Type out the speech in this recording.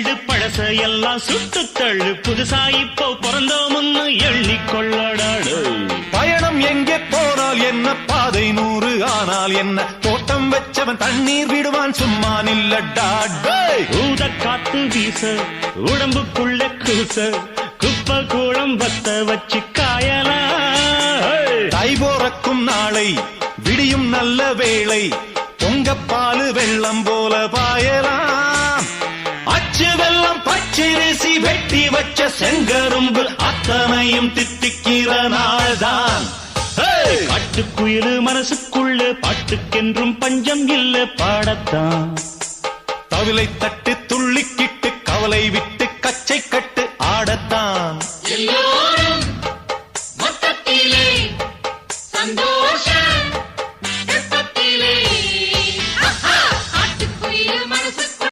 தள்ளு பழச எல்லாம் சுட்டு தள்ளு புதுசா இப்போ பிறந்தோம்னு எண்ணிக்கொள்ளடாடு பயணம் எங்கே போனால் என்ன பாதை 100 ஆனால் என்ன தோட்டம் வச்சவன் தண்ணீர் விடுவான் சும்மா நில்லடா ஊத காத்து வீச உடம்புக்குள்ள கூச குப்பை கூடம் பத்த வச்சு காயலாம் தை போறக்கும் நாளை விடியும் நல்ல வேளை பொங்கப்பாலு வெள்ளம் போல பாயலாம் அச்சு வெள்ளம் பச்சரிசி வெட்டி வச்ச செங்கரும்பு அத்தனையும் தித்திக்கிற நாள்தான் காட்டுக்குயிலு மனசுக்குள்ள பாட்டுக்கென்றும் பஞ்சம் இல்ல பாடத்தான் தவிலை தட்டு துள்ளிக்கிட்டு கவலை விட்டு கச்சை கட்டு